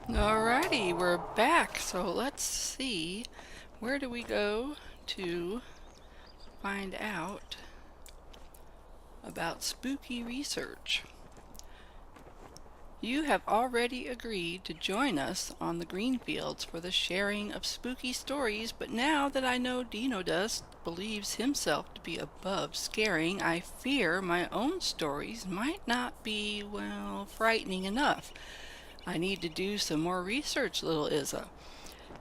Alrighty, we're back. So let's see, where do we go to find out about spooky research? You have already agreed to join us on the Greenfields for the sharing of spooky stories, but now that I know Dino Dust believes himself to be above scaring, I fear my own stories might not be, well, frightening enough. I need to do some more research, little Izza.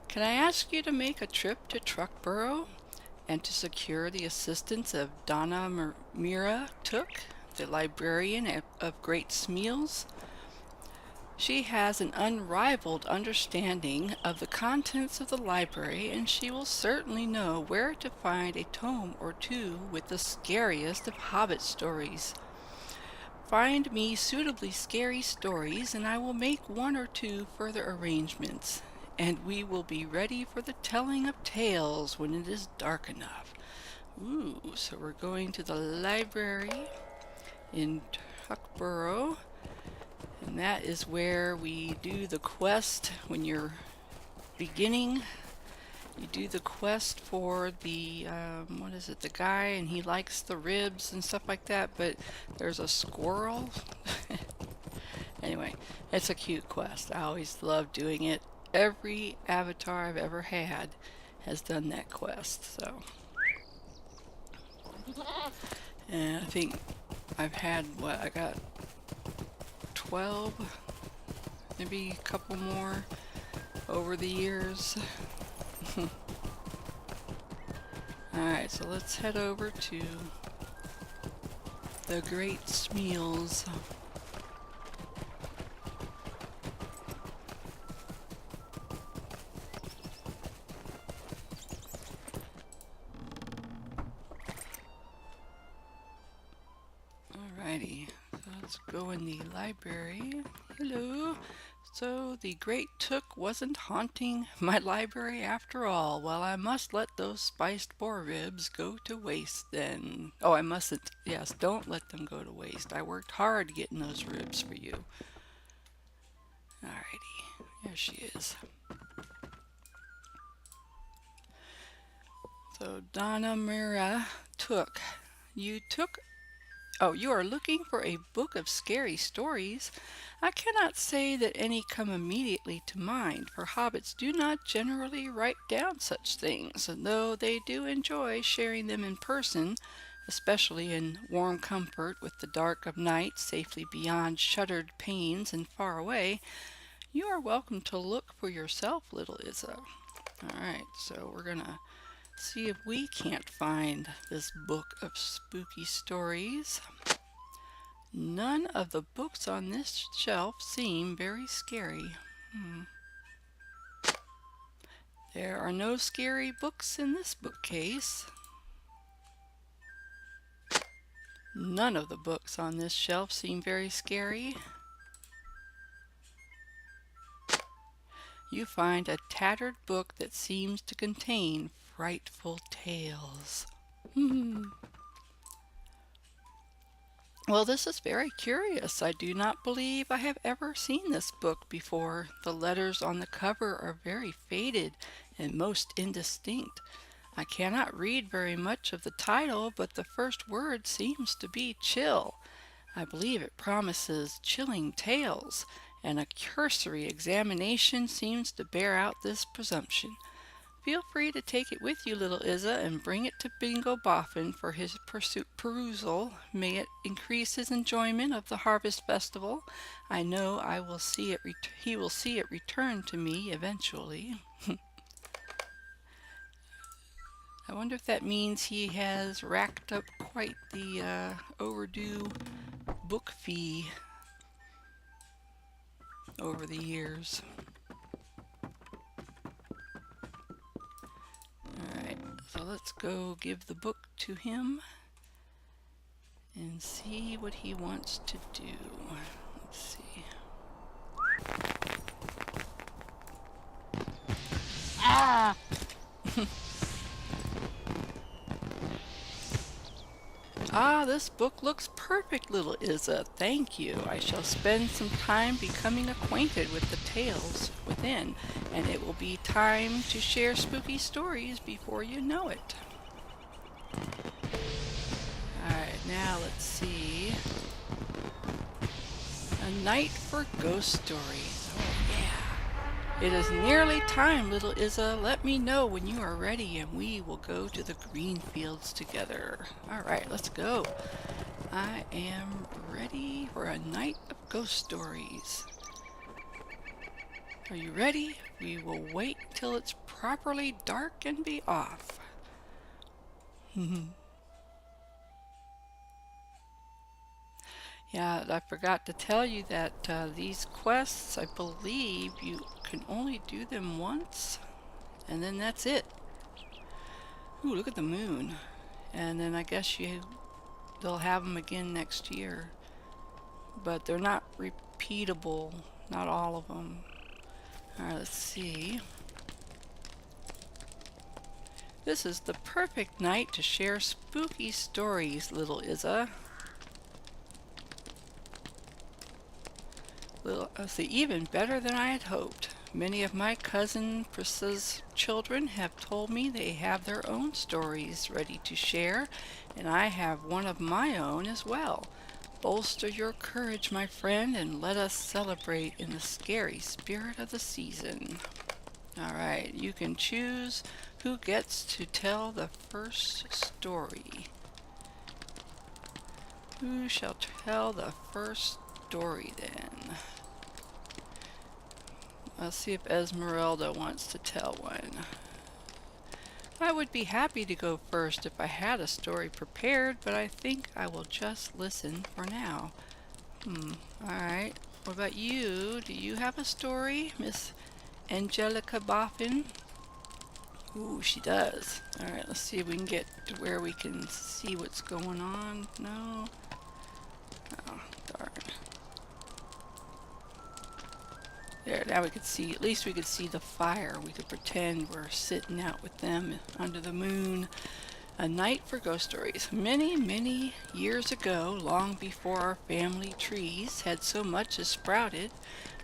Can I ask you to make a trip to Truck Burrow and to secure the assistance of Donna Mira Took, the librarian of Great Smeals? She has an unrivaled understanding of the contents of the library, and she will certainly know where to find a tome or two with the scariest of Hobbit stories. Find me suitably scary stories, and I will make one or two further arrangements, and we will be ready for the telling of tales when it is dark enough. Ooh, so we're going to the library in Tuckborough, and that is where we do the quest when you're beginning. You do the quest for the, what is it, the guy, and he likes the ribs and stuff like that, but there's a squirrel. Anyway, it's a cute quest. I always love doing it. Every avatar I've ever had has done that quest, so. And I think I've had, what, I got 12, maybe a couple more over the years. Alright, so let's head over to the Great Smeals. Alrighty, so let's go in the library. Hello. So the Great Took wasn't haunting my library after all. Well, I must let those spiced boar ribs go to waste then. Oh, I mustn't. Yes, don't let them go to waste. I worked hard getting those ribs for you. Alrighty, there she is. So Donna Mira Took. You are looking for a book of scary stories. I cannot say that any come immediately to mind, for hobbits do not generally write down such things, and though they do enjoy sharing them in person, especially in warm comfort with the dark of night safely beyond shuttered panes and far away, you are welcome to look for yourself, little Izza. Alright, so we're gonna see if we can't find this book of spooky stories. None of the books on this shelf seem very scary. There are no scary books in this bookcase. None of the books on this shelf seem very scary. You find a tattered book that seems to contain frightful tales. Well, this is very curious. I do not believe I have ever seen this book before. The letters on the cover are very faded and most indistinct. I cannot read very much of the title, but the first word seems to be chill. I believe it promises chilling tales, and a cursory examination seems to bear out this presumption. Feel free to take it with you, little Izza, and bring it to Bingo Boffin for his perusal. May it increase his enjoyment of the Harvest Festival. I know he will see it return to me eventually. I wonder if that means he has racked up quite the overdue book fee over the years. Alright, so let's go give the book to him and see what he wants to do. Let's see. Ah! Ah, this book looks perfect, little Isa. Thank you. I shall spend some time becoming acquainted with the tales within, and it will be time to share spooky stories before you know it. Alright, now let's see. A night for ghost stories. Oh yeah. It is nearly time, little Isa. Let me know when you are ready and we will go to the green fields together. Alright, let's go. I am ready for a night of ghost stories. Are you ready? We will wait till it's properly dark and be off. Yeah, I forgot to tell you that these quests, I believe you can only do them once, and then that's it. Ooh, look at the moon. And then I guess they'll have them again next year. But they're not repeatable, not all of them. Alright, let's see. This is the perfect night to share spooky stories, little Isa. Let's see, even better than I had hoped. Many of my cousin Prissa's children have told me they have their own stories ready to share, and I have one of my own as well. Bolster your courage, my friend, and let us celebrate in the scary spirit of the season. Alright, you can choose who gets to tell the first story. Who shall tell the first story then? Let's see if Esmeralda wants to tell one. I would be happy to go first if I had a story prepared, but I think I will just listen for now. Alright. What about you? Do you have a story, Miss Angelica Boffin? Ooh, she does. Alright, let's see if we can get to where we can see what's going on. No? Oh, darn. There, now we could see, at least we could see the fire. We could pretend we're sitting out with them under the moon. A night for ghost stories. Many, many years ago, long before our family trees had so much as sprouted,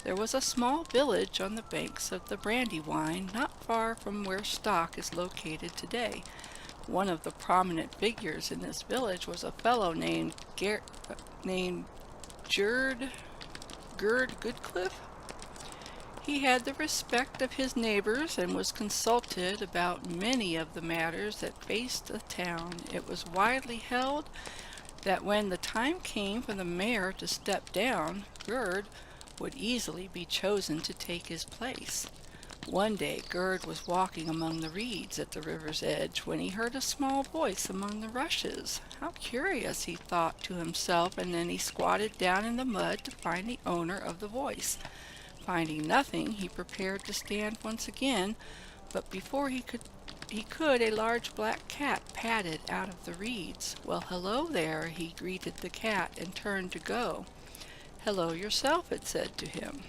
there was a small village on the banks of the Brandywine, not far from where Stock is located today. One of the prominent figures in this village was a fellow named Gerd Goodcliff. He had the respect of his neighbors and was consulted about many of the matters that faced the town. It was widely held that when the time came for the mayor to step down, Gerd would easily be chosen to take his place. One day Gerd was walking among the reeds at the river's edge when he heard a small voice among the rushes. How curious, he thought to himself, and then he squatted down in the mud to find the owner of the voice. Finding nothing, he prepared to stand once again, but before he could, a large black cat padded out of the reeds. Well, hello there, he greeted the cat and turned to go. Hello yourself, it said to him.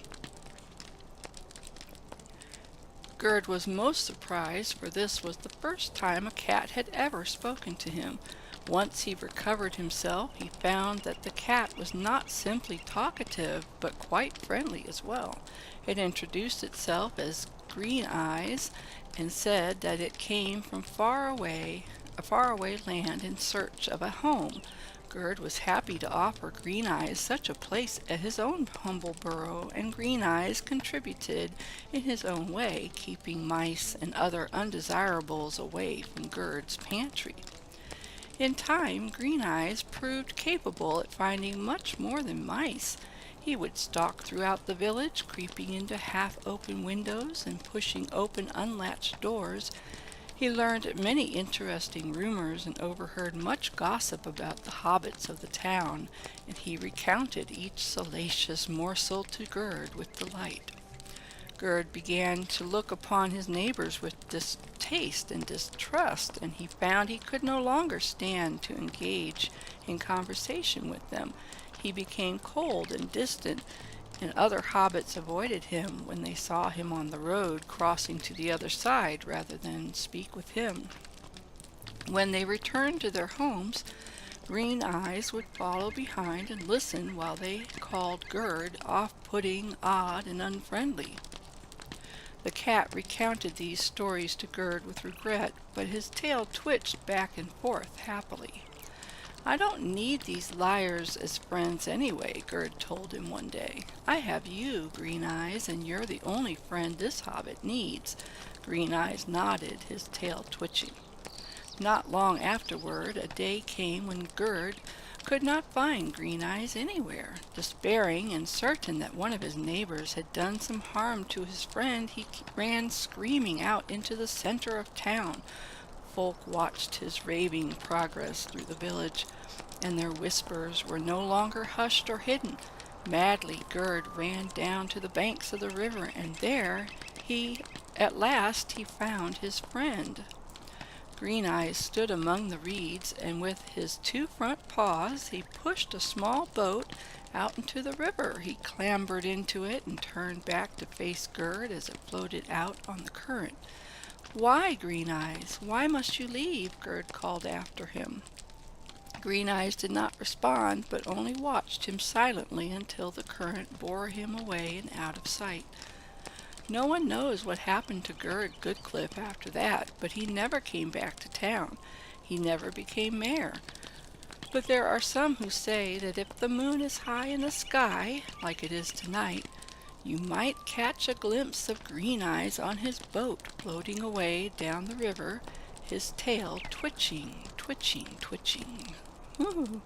Gerd was most surprised, for this was the first time a cat had ever spoken to him. Once he recovered himself, he found that the cat was not simply talkative, but quite friendly as well. It introduced itself as Green Eyes and said that it came from a faraway land in search of a home. Gerd was happy to offer Green Eyes such a place at his own humble burrow, and Green Eyes contributed in his own way, keeping mice and other undesirables away from Gerd's pantry. In time, Green Eyes proved capable at finding much more than mice. He would stalk throughout the village, creeping into half-open windows and pushing open unlatched doors. He learned many interesting rumors and overheard much gossip about the Hobbits of the town, and he recounted each salacious morsel to Gerd with delight. Gerd began to look upon his neighbors with distaste and distrust, and he found he could no longer stand to engage in conversation with them. He became cold and distant, and other hobbits avoided him when they saw him on the road, crossing to the other side rather than speak with him. When they returned to their homes, Green Eyes would follow behind and listen while they called Gerd off-putting, odd, and unfriendly. The cat recounted these stories to Gerd with regret, but his tail twitched back and forth happily. "I don't need these liars as friends anyway," Gerd told him one day. "I have you, Green Eyes, and you're the only friend this hobbit needs." Green Eyes nodded, his tail twitching. Not long afterward, a day came when Gerd could not find Green Eyes anywhere. Despairing and certain that one of his neighbors had done some harm to his friend, he ran screaming out into the center of town. Folk watched his raving progress through the village, and their whispers were no longer hushed or hidden. Madly, Gerd ran down to the banks of the river, and there at last he found his friend. Green Eyes stood among the reeds, and with his two front paws he pushed a small boat out into the river. He clambered into it and turned back to face Gerd as it floated out on the current. "Why, Green Eyes? Why must you leave?" Gerd called after him. Green Eyes did not respond, but only watched him silently until the current bore him away and out of sight. No one knows what happened to Gerd Goodcliff after that, but he never came back to town. He never became mayor. But there are some who say that if the moon is high in the sky, like it is tonight, you might catch a glimpse of Green Eyes on his boat floating away down the river, his tail twitching, twitching, twitching. Ooh,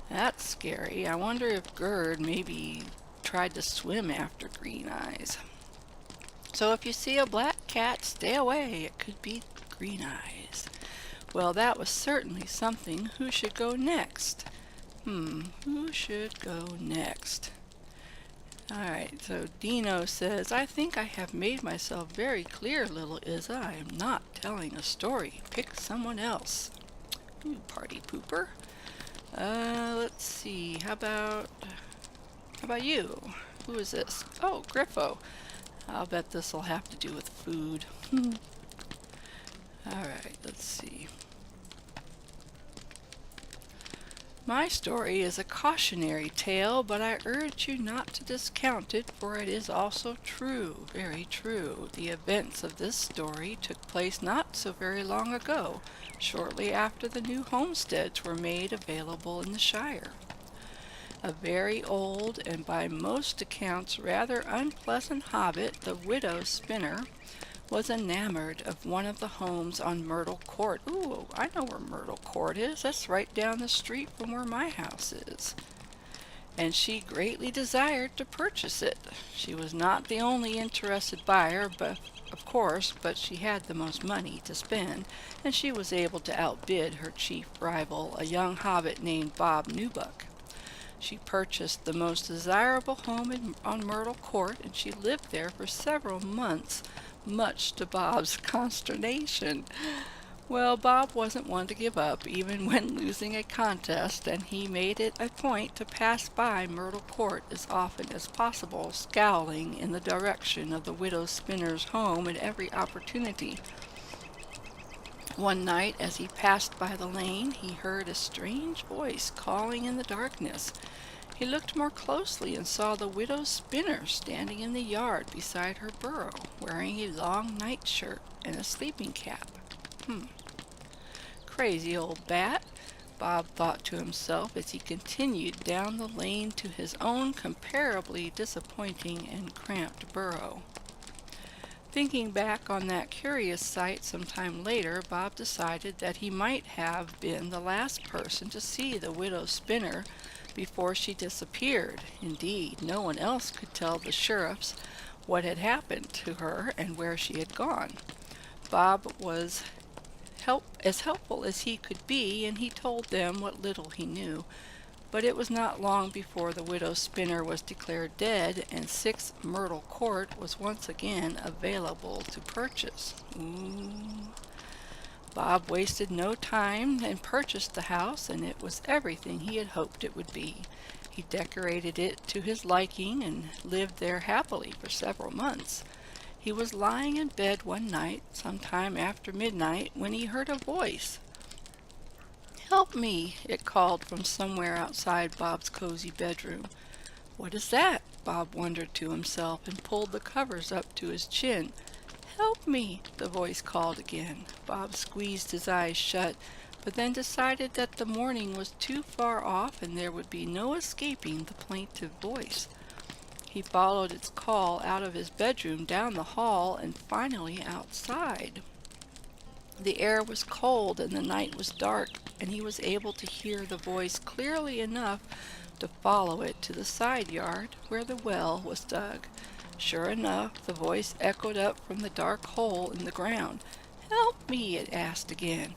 that's scary. I wonder if Gerd maybe tried to swim after Green Eyes. So if you see a black cat, stay away. It could be Green Eyes. Well, that was certainly something. Who should go next? Who should go next? Alright, so Dino says, "I think I have made myself very clear, little Izza. I am not telling a story. Pick someone else." Ooh, party pooper. Let's see. How about you? Who is this? Oh, Griffo. I'll bet this will have to do with food. Alright, let's see. My story is a cautionary tale, but I urge you not to discount it, for it is also true, very true. The events of this story took place not so very long ago, shortly after the new homesteads were made available in the Shire. A very old and by most accounts rather unpleasant hobbit, the widow Spinner, was enamored of one of the homes on Myrtle Court. Ooh, I know where Myrtle Court is. That's right down the street from where my house is. And she greatly desired to purchase it. She was not the only interested buyer, but she had the most money to spend, and she was able to outbid her chief rival, a young hobbit named Bob Newbuck. She purchased the most desirable home on Myrtle Court, and she lived there for several months, much to Bob's consternation. Well, Bob wasn't one to give up, even when losing a contest, and he made it a point to pass by Myrtle Court as often as possible, scowling in the direction of the widow Spinner's home at every opportunity. One night, as he passed by the lane, he heard a strange voice calling in the darkness. He looked more closely and saw the widow Spinner standing in the yard beside her burrow, wearing a long nightshirt and a sleeping cap. Crazy old bat, Bob thought to himself as he continued down the lane to his own comparably disappointing and cramped burrow. Thinking back on that curious sight some time later, Bob decided that he might have been the last person to see the widow Spinner before she disappeared. Indeed, no one else could tell the sheriffs what had happened to her and where she had gone. Bob was as helpful as he could be, and he told them what little he knew. But it was not long before the widow Spinner was declared dead, and 6 Myrtle Court was once again available to purchase. Bob wasted no time and purchased the house, and it was everything he had hoped it would be. He decorated it to his liking and lived there happily for several months. He was lying in bed one night, sometime after midnight, when he heard a voice. "Help me!" it called from somewhere outside Bob's cozy bedroom. "What is that?" Bob wondered to himself and pulled the covers up to his chin. "Help me!" the voice called again. Bob squeezed his eyes shut, but then decided that the morning was too far off and there would be no escaping the plaintive voice. He followed its call out of his bedroom, down the hall, and finally outside. The air was cold and the night was dark, and he was able to hear the voice clearly enough to follow it to the side yard where the well was dug. Sure enough, the voice echoed up from the dark hole in the ground. "Help me!" it asked again.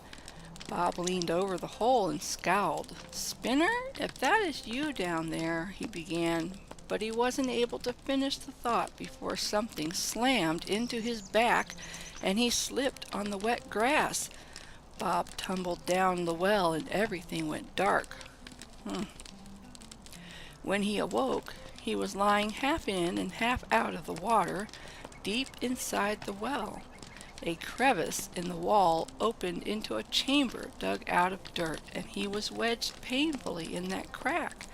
Bob leaned over the hole and scowled. "Spinner, if that is you down there," he began, but he wasn't able to finish the thought before something slammed into his back and he slipped on the wet grass. Bob tumbled down the well and everything went dark. When he awoke, he was lying half in and half out of the water, deep inside the well. A crevice in the wall opened into a chamber dug out of dirt, and he was wedged painfully in that crack.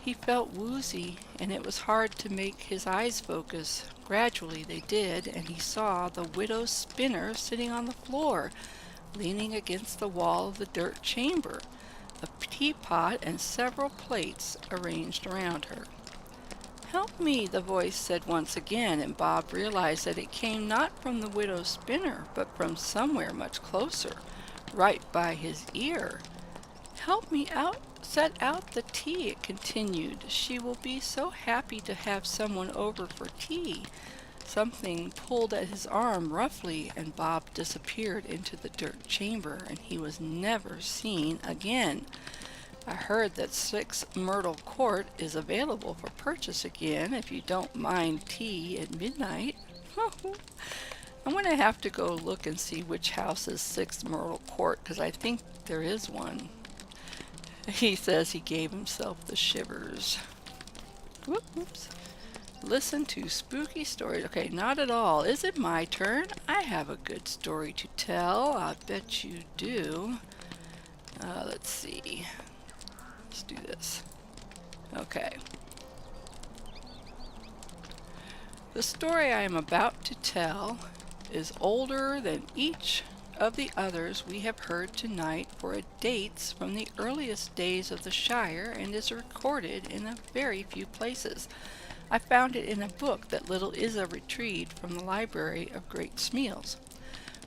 He felt woozy, and it was hard to make his eyes focus. Gradually they did, and he saw the widow's spinner sitting on the floor, leaning against the wall of the dirt chamber, a teapot and several plates arranged around her. "Help me," the voice said once again, and Bob realized that it came not from the widow's spinner, but from somewhere much closer, right by his ear. "Help me set out the tea," it continued. "She will be so happy to have someone over for tea." Something pulled at his arm roughly, and Bob disappeared into the dirt chamber, and he was never seen again. I heard that 6 Myrtle Court is available for purchase again if you don't mind tea at midnight. I'm going to have to go look and see which house is 6 Myrtle Court, because I think there is one. He says he gave himself the shivers. Whoops. Listen to spooky stories. Okay, not at all. Is it my turn? I have a good story to tell. I bet you do. Let's see. Let's do this. Okay. The story I am about to tell is older than each of the others we have heard tonight, for it dates from the earliest days of the Shire and is recorded in a very few places. I found it in a book that little Isa retrieved from the library of Great Smeals.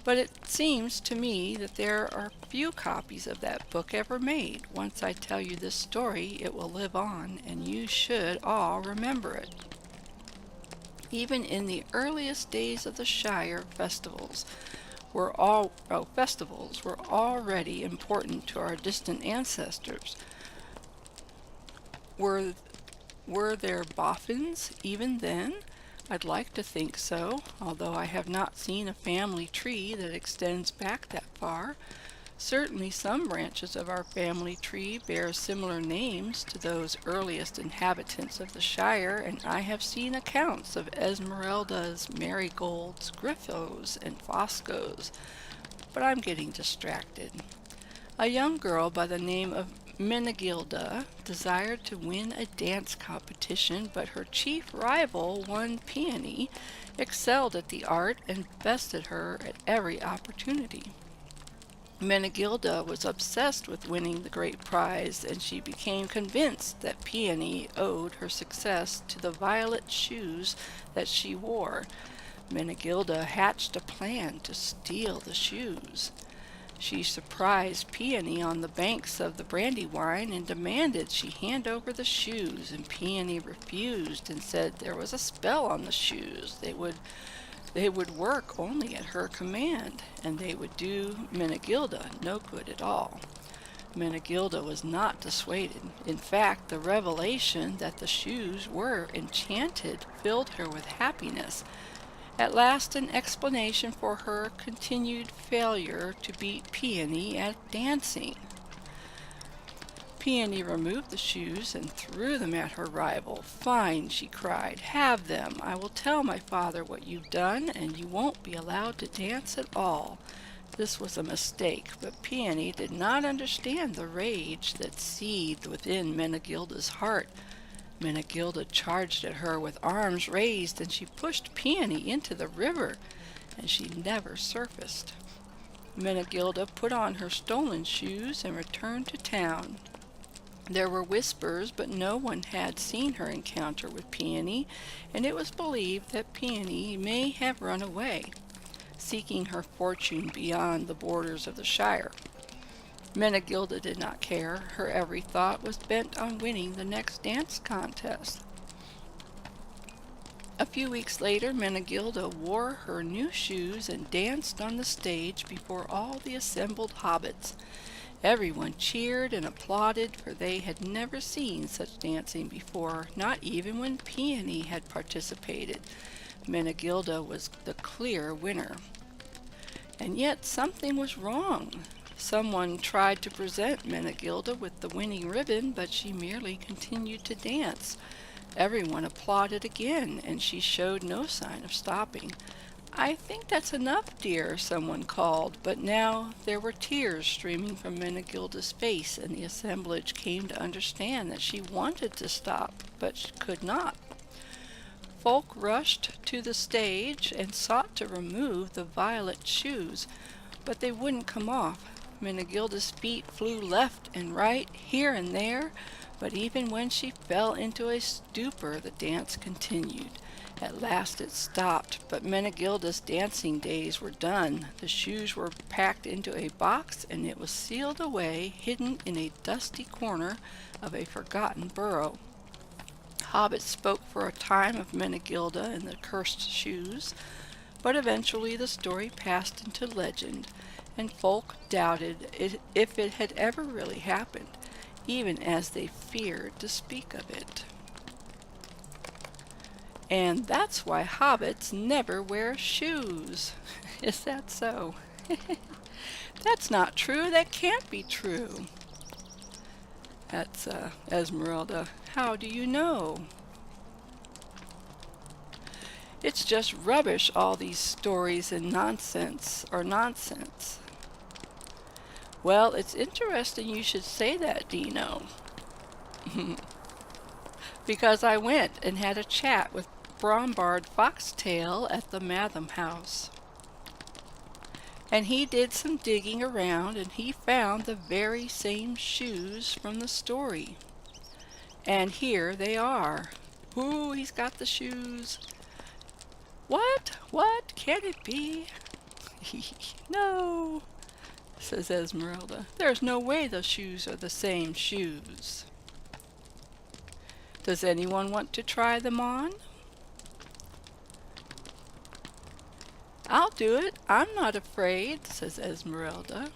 But it seems to me that there are few copies of that book ever made. Once I tell you this story, it will live on, and you should all remember it. Even in the earliest days of the Shire, festivals were already important to our distant ancestors. Were there boffins even then? I'd like to think so, although I have not seen a family tree that extends back that far. Certainly some branches of our family tree bear similar names to those earliest inhabitants of the Shire, and I have seen accounts of Esmeraldas, Marigolds, Griffos, and Foscos. But I'm getting distracted. A young girl by the name of Menegilda desired to win a dance competition, but her chief rival, one Peony, excelled at the art and bested her at every opportunity. Menegilda was obsessed with winning the great prize, and she became convinced that Peony owed her success to the violet shoes that she wore. Menegilda hatched a plan to steal the shoes. She surprised Peony on the banks of the Brandywine and demanded she hand over the shoes, and Peony refused and said there was a spell on the shoes. They would work only at her command, and they would do Menegilda no good at all. Menegilda was not dissuaded. In fact, the revelation that the shoes were enchanted filled her with happiness. At last an explanation for her continued failure to beat Peony at dancing. Peony removed the shoes and threw them at her rival. "Fine," she cried. "Have them. I will tell my father what you've done, and you won't be allowed to dance at all." This was a mistake, but Peony did not understand the rage that seethed within Menegilda's heart. Menegilda charged at her with arms raised, and she pushed Peony into the river, and she never surfaced. Menegilda put on her stolen shoes and returned to town. There were whispers, but no one had seen her encounter with Peony, and it was believed that Peony may have run away, seeking her fortune beyond the borders of the Shire. Menegilda did not care. Her every thought was bent on winning the next dance contest. A few weeks later, Menegilda wore her new shoes and danced on the stage before all the assembled hobbits. Everyone cheered and applauded, for they had never seen such dancing before, not even when Peony had participated. Menegilda was the clear winner. And yet something was wrong. Someone tried to present Menegilda with the winning ribbon, but she merely continued to dance. Everyone applauded again, and she showed no sign of stopping. "I think that's enough, dear," someone called, but now there were tears streaming from Menegilda's face, and the assemblage came to understand that she wanted to stop, but could not. Folk rushed to the stage and sought to remove the violet shoes, but they wouldn't come off. Menegilda's feet flew left and right, here and there, but even when she fell into a stupor, the dance continued. At last it stopped, but Menegilda's dancing days were done. The shoes were packed into a box, and it was sealed away, hidden in a dusty corner of a forgotten burrow. Hobbits spoke for a time of Menegilda and the cursed shoes, but eventually the story passed into legend, and folk doubted if it had ever really happened, even as they feared to speak of it. And that's why hobbits never wear shoes. Is that so? That's not true. That can't be true. That's Esmeralda. How do you know? It's just rubbish, all these stories and nonsense. Well, it's interesting you should say that, Dino. Because I went and had a chat with Brombard Foxtail at the Matham House. And he did some digging around, and he found the very same shoes from the story. And here they are. Ooh, he's got the shoes. What? What? Can it be? No, says Esmeralda. There's no way the shoes are the same shoes. Does anyone want to try them on? I'll do it. I'm not afraid, says Esmeralda.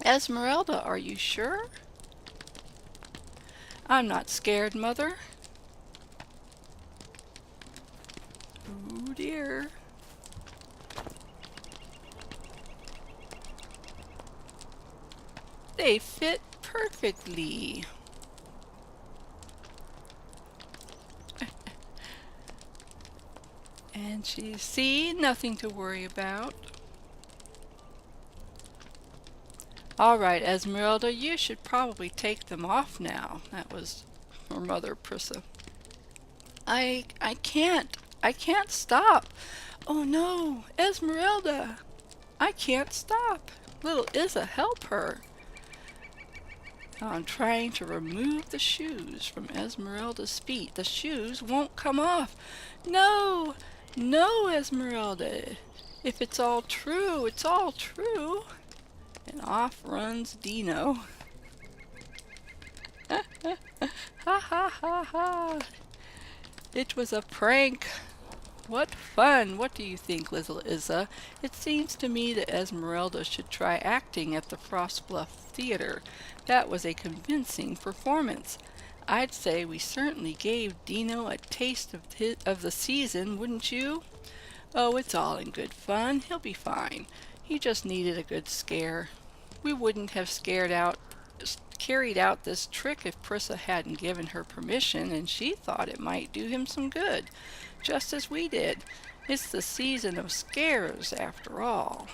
Esmeralda, are you sure? I'm not scared, Mother. Oh dear. They fit perfectly. And see, nothing to worry about. All right, Esmeralda, you should probably take them off now. That was her mother, Prissa. I can't stop. Oh no, Esmeralda, I can't stop. Little Izza, help her. I'm trying to remove the shoes from Esmeralda's feet. The shoes won't come off. No, no, Esmeralda. If it's all true, it's all true. And off runs Dino. Ha ha ha ha. It was a prank. What fun! What do you think, little Izza? It seems to me that Esmeralda should try acting at the Frostbluff Theater. That was a convincing performance. I'd say we certainly gave Dino a taste of the season, wouldn't you? Oh, it's all in good fun. He'll be fine. He just needed a good scare. We wouldn't have carried out this trick if Prissa hadn't given her permission, and she thought it might do him some good, just as we did. It's the season of scares, after all.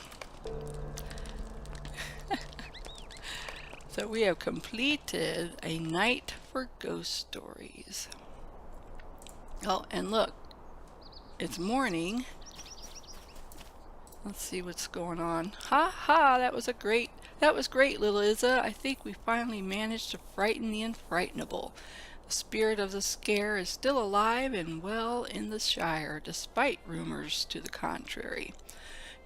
So we have completed a night for ghost stories. Oh, and look, it's morning. Let's see what's going on. Ha ha, that was great, little Izza. I think we finally managed to frighten the unfrightenable. The spirit of the scare is still alive and well in the Shire, despite rumors to the contrary.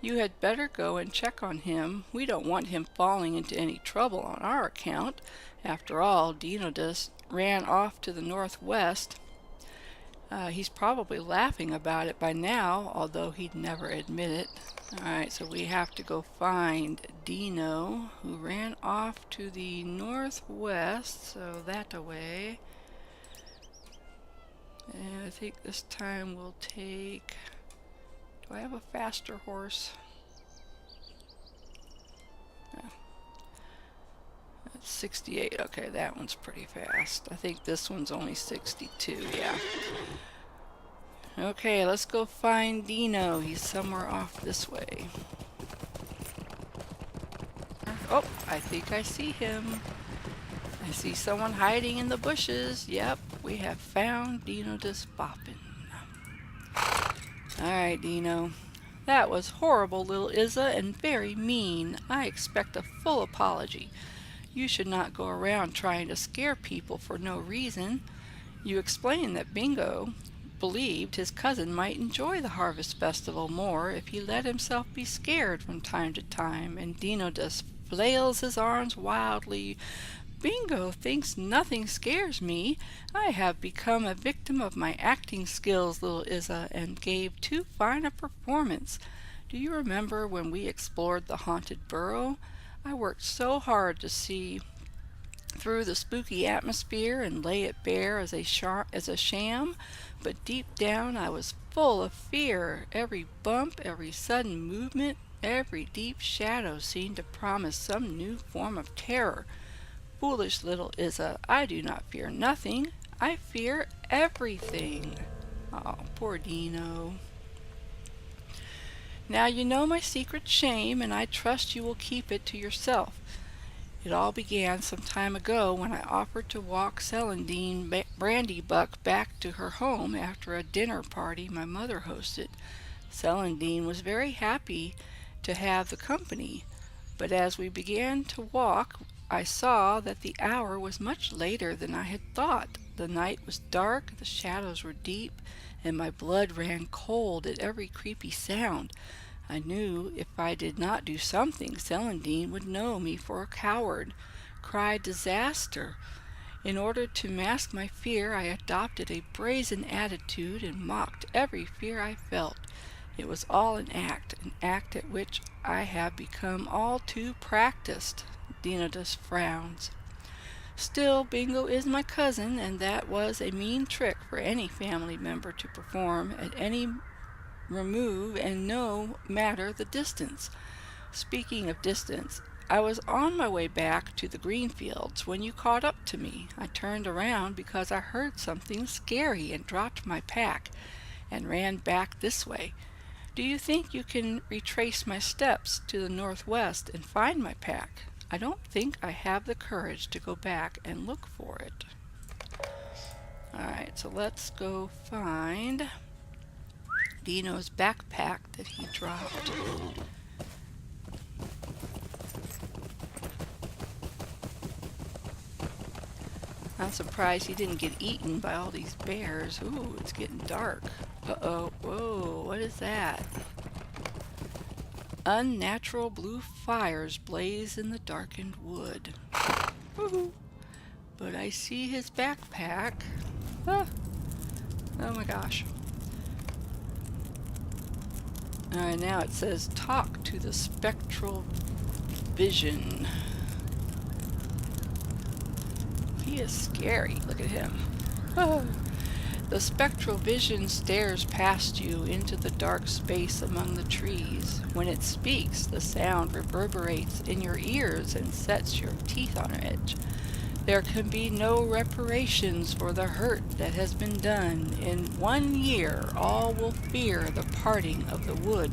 You had better go and check on him. We don't want him falling into any trouble on our account. After all, Dinodus ran off to the northwest. He's probably laughing about it by now, although he'd never admit it. Alright, so we have to go find Dino, who ran off to the northwest, so that away. And I think this time we'll take... Do I have a faster horse? Yeah. That's 68. Okay, that one's pretty fast. I think this one's only 62, yeah. Okay, let's go find Dino. He's somewhere off this way. Oh, I think I see him. I see someone hiding in the bushes. Yep, we have found Dinodus Boppin. Alright, Dino. That was horrible, little Izza, and very mean. I expect a full apology. You should not go around trying to scare people for no reason. You explained that Bingo believed his cousin might enjoy the Harvest Festival more if he let himself be scared from time to time, and Dinodus flails his arms wildly. Bingo thinks nothing scares me. I have become a victim of my acting skills, little Izza, and gave too fine a performance. Do you remember when we explored the Haunted Burrow? I worked so hard to see through the spooky atmosphere and lay it bare as a sham, but deep down I was full of fear. Every bump, every sudden movement, every deep shadow seemed to promise some new form of terror. Foolish little Izza, I do not fear nothing. I fear everything. Oh, poor Dino. Now you know my secret shame, and I trust you will keep it to yourself. It all began some time ago when I offered to walk Celandine Brandybuck back to her home after a dinner party my mother hosted. Celandine was very happy to have the company, but as we began to walk, I saw that the hour was much later than I had thought. The night was dark, the shadows were deep, and my blood ran cold at every creepy sound. I knew if I did not do something, Celandine would know me for a coward, cry disaster. In order to mask my fear, I adopted a brazen attitude and mocked every fear I felt. It was all an act at which I have become all too practiced. Dinodus frowns. Still, Bingo is my cousin, and that was a mean trick for any family member to perform at any remove, and no matter the distance. Speaking of distance, I was on my way back to the green fields when you caught up to me. I turned around because I heard something scary and dropped my pack and ran back this way. Do you think you can retrace my steps to the northwest and find my pack? I don't think I have the courage to go back and look for it. Alright, so let's go find Dino's backpack that he dropped. I'm surprised he didn't get eaten by all these bears. Ooh, it's getting dark. Uh-oh. Whoa, what is that? Unnatural blue fires blaze in the darkened wood. Woohoo! But I see his backpack. Ah. Oh my gosh. Alright, now it says talk to the spectral vision. He is scary. Look at him. Ah. The spectral vision stares past you into the dark space among the trees. When it speaks, the sound reverberates in your ears and sets your teeth on edge. There can be no reparations for the hurt that has been done. In 1 year, all will fear the parting of the wood.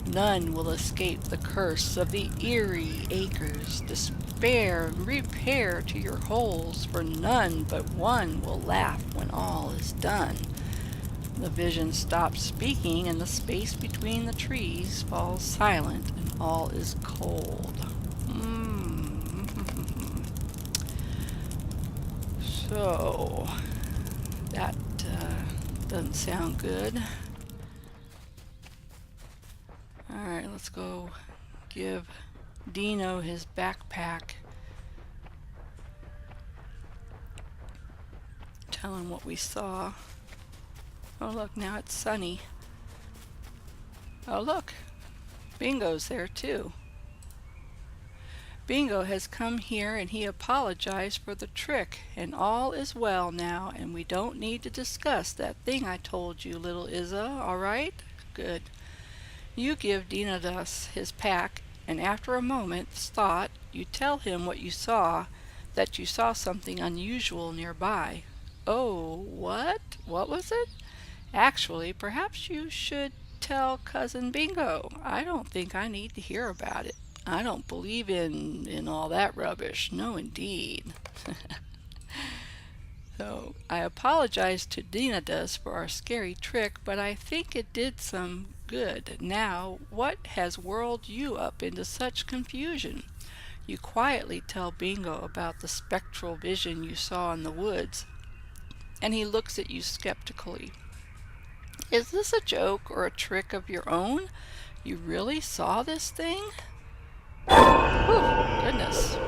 None will escape the curse of the eerie acres. Despair and repair to your holes, for none but one will laugh when all is done. The vision stops speaking, and the space between the trees falls silent, and all is cold. So, that doesn't sound good. Alright, let's go give Dino his backpack. Tell him what we saw. Oh look, now it's sunny. Oh look, Bingo's there too. Bingo has come here and he apologized for the trick, and all is well now, and we don't need to discuss that thing I told you, little Izza, alright? Good. You give Dinadas his pack, and after a moment's thought, you tell him what you saw, that you saw something unusual nearby. Oh, what? What was it? Actually, perhaps you should tell Cousin Bingo. I don't think I need to hear about it. I don't believe in all that rubbish. No, indeed. So, I apologize to Dinadas for our scary trick, but I think it did some good. Now, what has whirled you up into such confusion? You quietly tell Bingo about the spectral vision you saw in the woods, and he looks at you skeptically. Is this a joke or a trick of your own? You really saw this thing? Oh, goodness.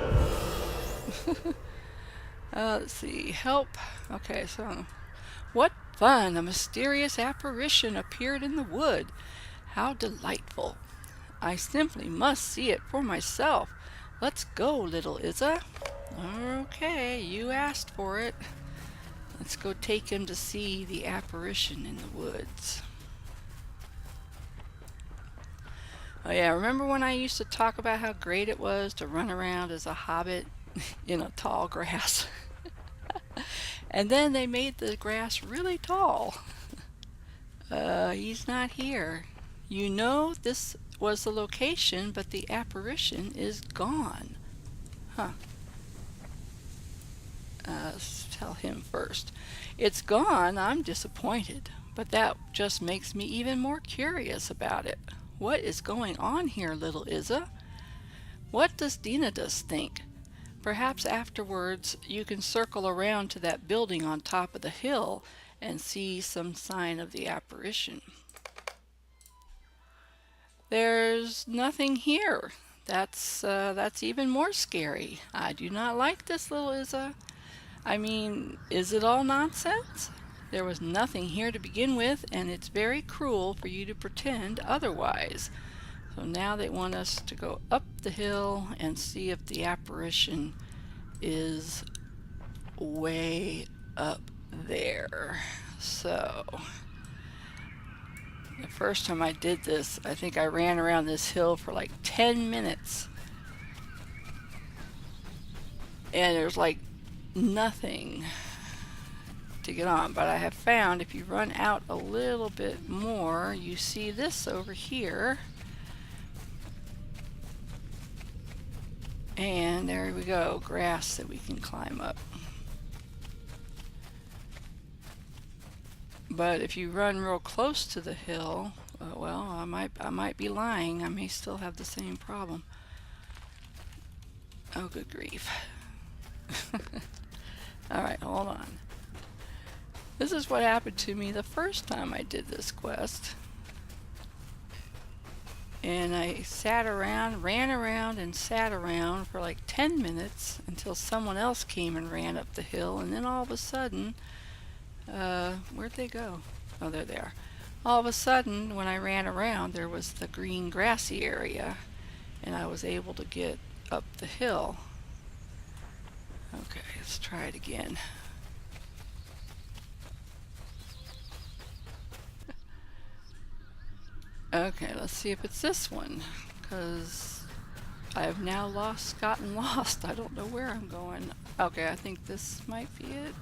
Let's see. Help. Okay, so. What fun! A mysterious apparition appeared in the wood. How delightful. I simply must see it for myself. Let's go, little Izza. Okay, you asked for it. Let's go take him to see the apparition in the woods. Oh yeah, remember when I used to talk about how great it was to run around as a hobbit in a tall grass? And then they made the grass really tall. He's not here. You know this was the location, but the apparition is gone. Huh. Tell him first. It's gone. I'm disappointed, but that just makes me even more curious about it. What is going on here, little Izza? What does Dinadas think? Perhaps afterwards you can circle around to that building on top of the hill and see some sign of the apparition. There's nothing here. That's even more scary. I do not like this, little Izza. I mean, is it all nonsense? There was nothing here to begin with, and it's very cruel for you to pretend otherwise. So now they want us to go up the hill and see if the apparition is way up there. So, the first time I did this, I think I ran around this hill for like 10 minutes. And there's like nothing to get on, but I have found if you run out a little bit more, you see this over here, and there we go, grass that we can climb up. But if you run real close to the hill, well, I might be lying. I may still have the same problem. Oh, good grief. All right, hold on. This is what happened to me the first time I did this quest. And I sat around, ran around and sat around for like 10 minutes until someone else came and ran up the hill, and then all of a sudden, where'd they go? Oh, there they are. All of a sudden, when I ran around, there was the green grassy area, and I was able to get up the hill. Okay, let's try it again. Okay, let's see if it's this one, because I have now gotten lost. I don't know where I'm going. Okay, I think this might be it.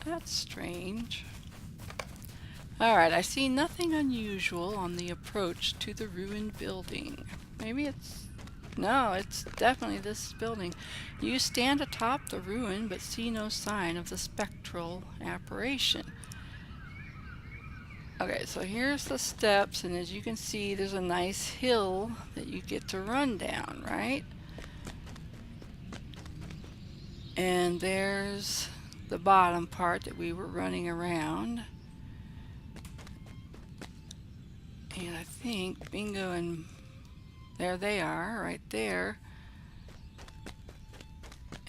That's strange. Alright, I see nothing unusual on the approach to the ruined building. Maybe it's... No, it's definitely this building. You stand atop the ruin but see no sign of the spectral apparition. Okay, so here's the steps, and as you can see, there's a nice hill that you get to run down, right? And there's the bottom part that we were running around. And I think Bingo and... there they are, right there.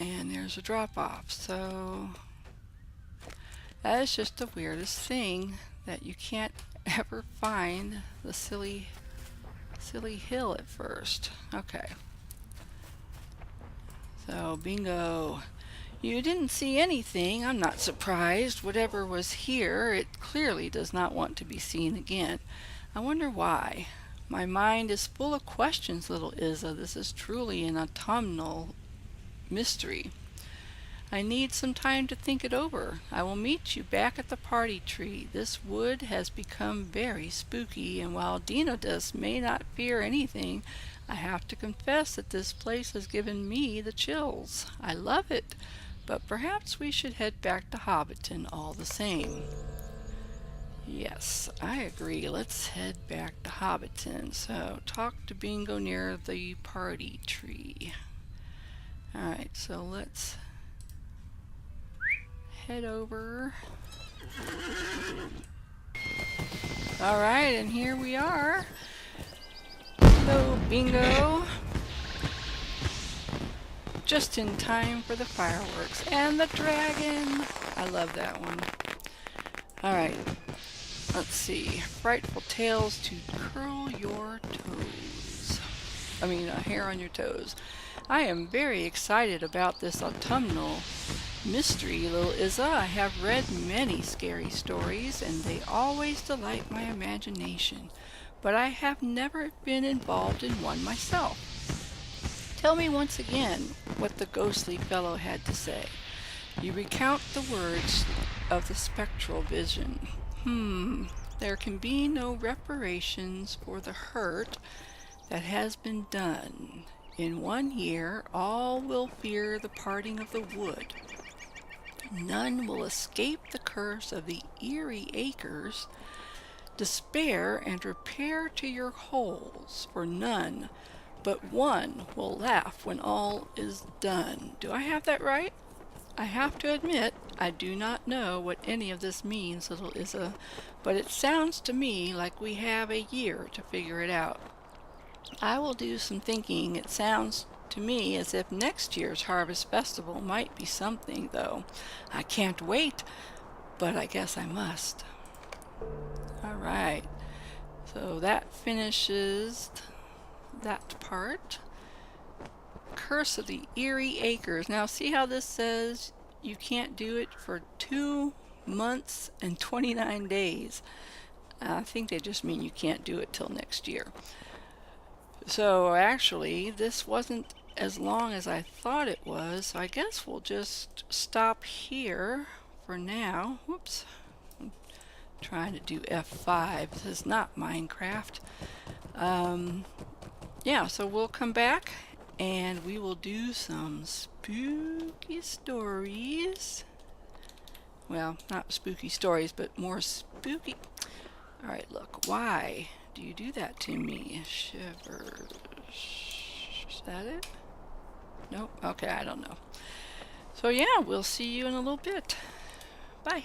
And there's a drop-off. So that is just the weirdest thing, that you can't ever find the silly hill at first. Okay. So Bingo, you didn't see anything. I'm not surprised. Whatever was here, it clearly does not want to be seen again. I wonder why. My mind is full of questions, little Izza. This is truly an autumnal mystery. I need some time to think it over. I will meet you back at the party tree. This wood has become very spooky, and while Dinodus may not fear anything, I have to confess that this place has given me the chills. I love it, but perhaps we should head back to Hobbiton all the same. Yes, I agree. Let's head back to Hobbiton. So, talk to Bingo near the party tree. Alright, so let's head over. Alright, and here we are. Hello, Bingo. Just in time for the fireworks. And the dragon! I love that one. Alright, let's see. Frightful tales to curl your toes. Hair on your toes. I am very excited about this autumnal mystery, little Izza. I have read many scary stories, and they always delight my imagination, but I have never been involved in one myself. Tell me once again what the ghostly fellow had to say. You recount the words of the spectral vision. There can be no reparations for the hurt that has been done. In 1 year, all will fear the parting of the wood. None will escape the curse of the eerie acres. Despair and repair to your holes, for none but one will laugh when all is done. Do I have that right? I have to admit, I do not know what any of this means, little Izza, but it sounds to me like we have a year to figure it out. I will do some thinking. It sounds to me as if next year's Harvest Festival might be something, though. I can't wait, but I guess I must. Alright, so that finishes that part. Curse of the Eerie Acres. Now see how this says you can't do it for 2 months and 29 days. I think they just mean you can't do it till next year. So actually, this wasn't as long as I thought it was, so I guess we'll just stop here for now. Whoops. I'm trying to do F5. This is not Minecraft. Yeah, so we'll come back and we will do some spooky stories. Well, not spooky stories, but more spooky. Alright, look. Why do you do that to me? Shivers. Is that it? Nope. Okay, I don't know. So yeah, we'll see you in a little bit. Bye.